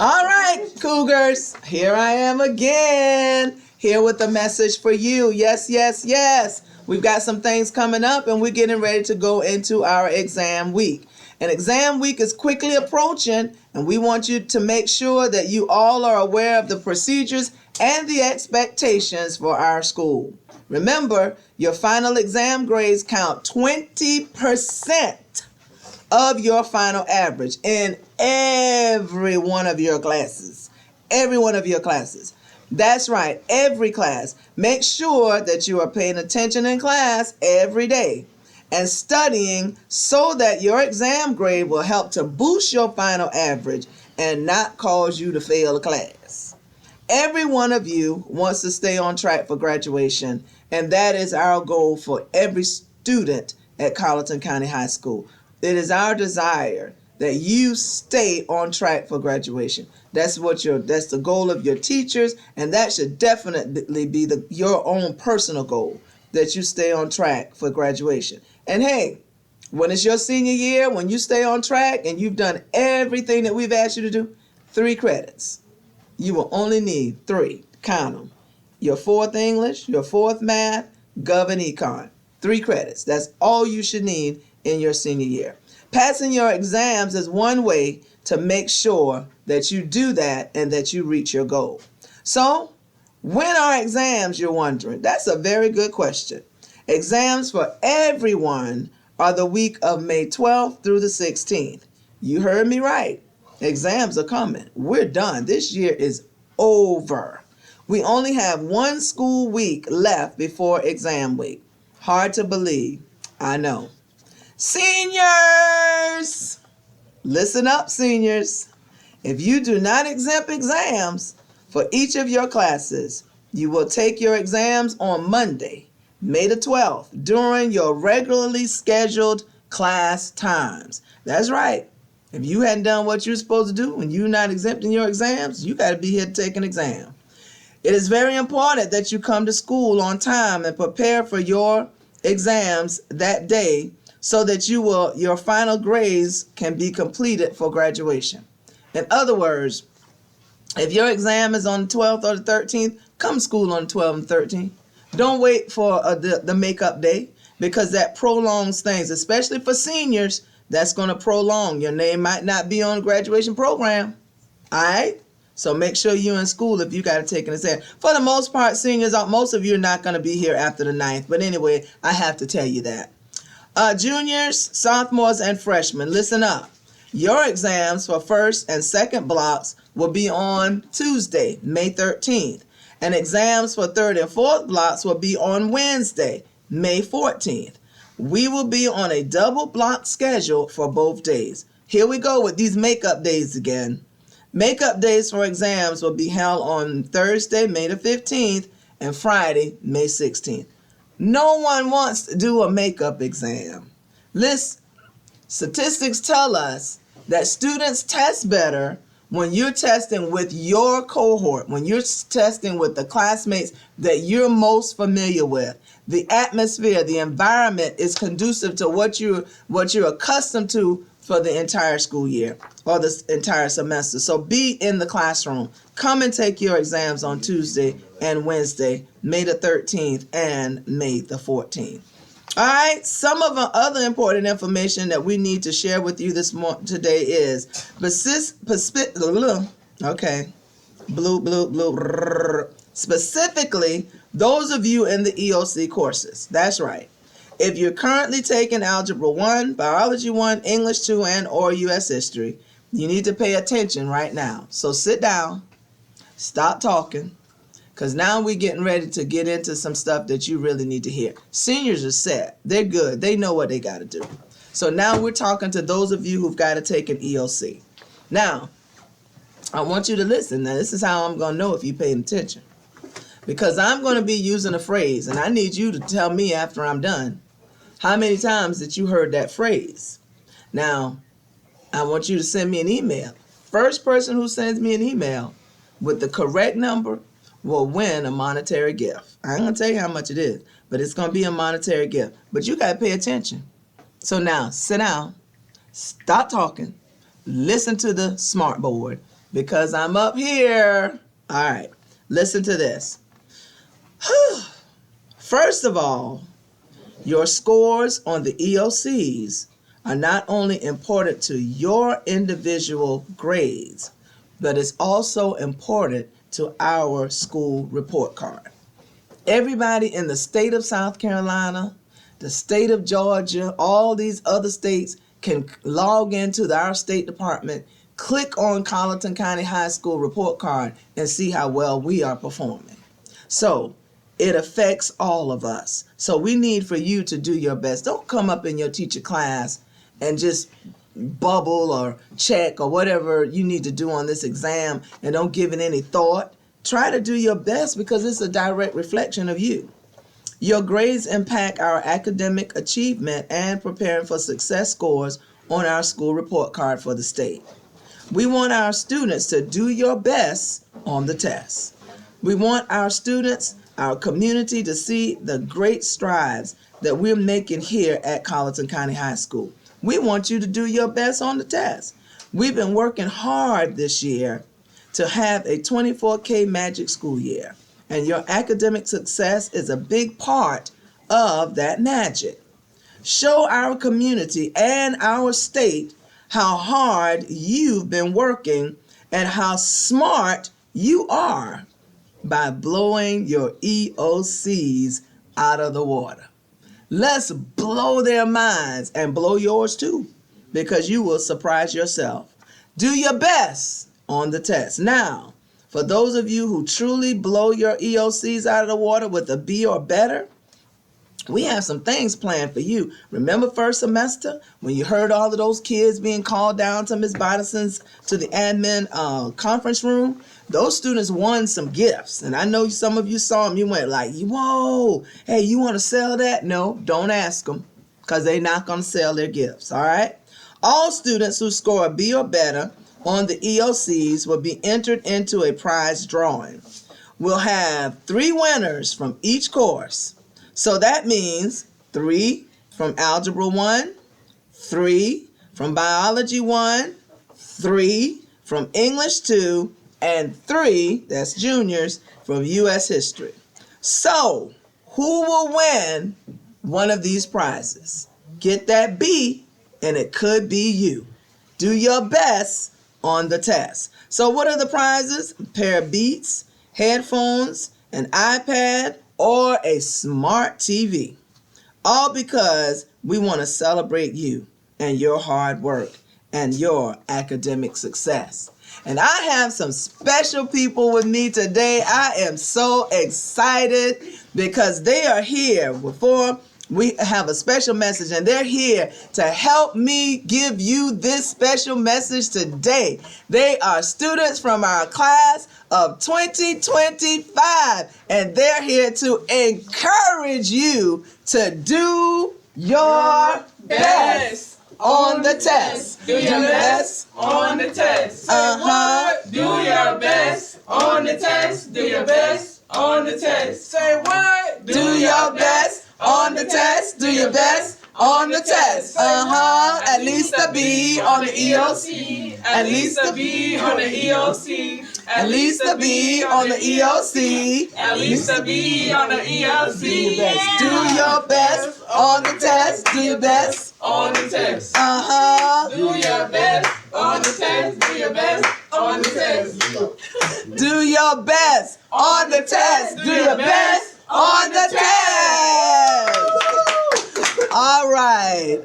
All right, Cougars, here I am again, here with a message for you. Yes, yes, yes. We've got some things coming up and we're getting ready to go into our exam week. And exam week is quickly approaching, and we want you to make sure that you all are aware of the procedures and the expectations for our school. Remember, your final exam grades count 20% of your final average in every one of your classes. Every one of your classes. That's right, every class. Make sure that you are paying attention in class every day and studying so that your exam grade will help to boost your final average and not cause you to fail a class. Every one of you wants to stay on track for graduation, and that is our goal for every student at Colleton County High School. It is our desire that you stay on track for graduation. That's the goal of your teachers, and that should definitely be your own personal goal, that you stay on track for graduation. And hey, when it's your senior year, when you stay on track and you've done everything that we've asked you to do, 3 credits. You will only need 3. Count them. Your 4th English, your 4th Math, Gov and Econ. 3 credits. That's all you should need in your senior year. Passing your exams is one way to make sure that you do that and that you reach your goal. So, when are exams, you're wondering? That's a very good question. Exams for everyone are the week of May 12th through the 16th. You heard me right. Exams are coming. We're done. This year is over. We only have 1 school week left before exam week. Hard to believe. I know. Seniors! Listen up, seniors. If you do not exempt exams for each of your classes, you will take your exams on Monday, May the 12th, during your regularly scheduled class times. That's right. If you hadn't done what you're supposed to do and you're not exempting your exams, you got to be here to take an exam. It is very important that you come to school on time and prepare for your exams that day so that your final grades can be completed for graduation. In other words, if your exam is on the 12th or the 13th, come to school on the 12th and 13th. Don't wait for the makeup day, because that prolongs things, especially for seniors. That's going to prolong. Your name might not be on the graduation program. All right? So make sure you're in school if you got to take an exam. For the most part, seniors, most of you are not going to be here after the 9th. But anyway, I have to tell you that. Juniors, sophomores, and freshmen, listen up. Your exams for first and second blocks will be on Tuesday, May 13th. And exams for third and fourth blocks will be on Wednesday, May 14th. We will be on a double block schedule for both days. Here we go with these makeup days again. Makeup days for exams will be held on Thursday, May the 15th, and Friday, May 16th. No one wants to do a makeup exam. Listen, statistics tell us that students test better when you're testing with your cohort, when you're testing with the classmates that you're most familiar with. The atmosphere, the environment is conducive to what you're accustomed to for the entire school year or the entire semester. So be in the classroom. Come and take your exams on Tuesday and Wednesday, May the 13th and May the 14th. All right, some of the other important information that we need to share with you today is specifically those of you in the EOC courses. That's right. If you're currently taking Algebra 1, Biology 1, English 2, and or U.S. History, you need to pay attention right now. So sit down, stop talking, because now we're getting ready to get into some stuff that you really need to hear. Seniors are set. They're good. They know what they got to do. So now we're talking to those of you who've got to take an EOC. Now, I want you to listen. Now, this is how I'm going to know if you're paying attention. Because I'm going to be using a phrase, and I need you to tell me after I'm done how many times that you heard that phrase. Now, I want you to send me an email. First person who sends me an email with the correct number will win a monetary gift. I ain't going to tell you how much it is, but it's going to be a monetary gift. But you got to pay attention. So now, sit down, stop talking, listen to the smart board, because I'm up here. All right, listen to this. First of all, your scores on the EOCs are not only important to your individual grades, but it's also important to our school report card. Everybody in the state of South Carolina, the state of Georgia, all these other states can log into our State Department, click on Colleton County High School report card, and see how well we are performing. So it affects all of us. So we need for you to do your best. Don't come up in your teacher class and just bubble or check or whatever you need to do on this exam and don't give it any thought. Try to do your best because it's a direct reflection of you. Your grades impact our academic achievement and preparing for success scores on our school report card for the state. We want our students to do your best on the test. We want our students, our community to see the great strides that we're making here at Colleton County High School. We want you to do your best on the test. We've been working hard this year to have a 24K magic school year, and your academic success is a big part of that magic. Show our community and our state how hard you've been working and how smart you are by blowing your EOCs out of the water. Let's blow their minds and blow yours too, because you will surprise yourself. Do your best on the test. Now, for those of you who truly blow your EOCs out of the water with a B or better, we have some things planned for you. Remember first semester when you heard all of those kids being called down to Ms. Bodison's to the admin conference room? Those students won some gifts. And I know some of you saw them. You went like, whoa, hey, you want to sell that? No, don't ask them because they're not going to sell their gifts, all right? All students who score a B or better on the EOCs will be entered into a prize drawing. We'll have 3 winners from each course. So that means 3 from Algebra 1, 3 from Biology 1, 3 from English 2, and 3, that's juniors, from U.S. History. So who will win one of these prizes? Get that B, and it could be you. Do your best on the test. So what are the prizes? A pair of Beats, headphones, an iPad, or a smart TV. All because we want to celebrate you and your hard work and your academic success. And I have some special people with me today. I am so excited because they are here before we have a special message, and they're here to help me give you this special message today. They are students from our class of 2025, and they're here to encourage you to do your best on the test. Do your best on the test. Do your best on the test. Do your best on the test. Say what? Do your best on the test. Do your best on the test. At least a B on the EOC. At least a B on the EOC. At least a B on the EOC. At least a B on the EOC. Do your best on the test. Do your best on the test. Do your best on the test. Do your best on the test. Do your best on the test. Do your best on the test. All right.